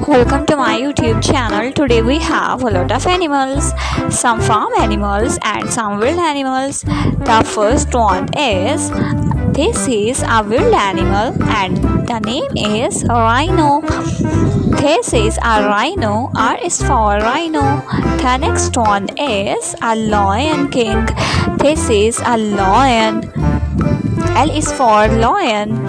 Welcome to my YouTube channel. Today we have a lot of animals, some farm animals and some wild animals. The first one is this is a wild animal and the name is rhino. This is a rhino. R is for rhino. The next one is a lion king. This is a lion. L is for lion.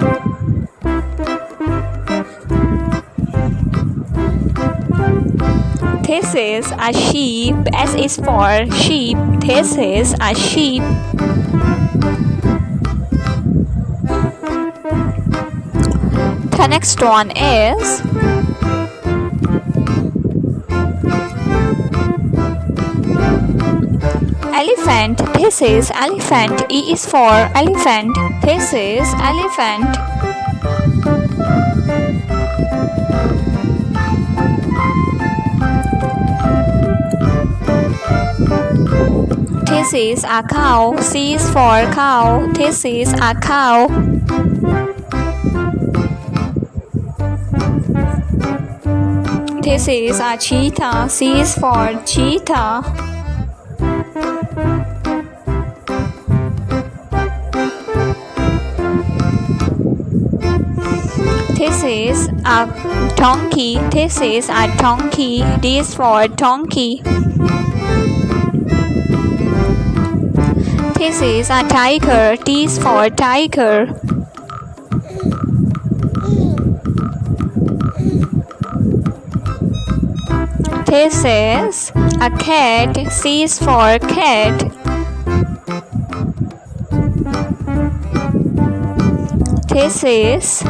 This is a sheep. S is for sheep. This is a sheep. The next one is elephant. This is elephant. E is for elephant. This is elephant. This is a cow. C is for cow. This is a cow. This is a cheetah. C is for cheetah. This is a donkey. This is a donkey. D is for donkey. This is a tiger. T is for tiger. This is a cat. C is for cat. This is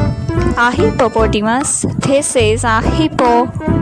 a hippopotamus. This is a hippo.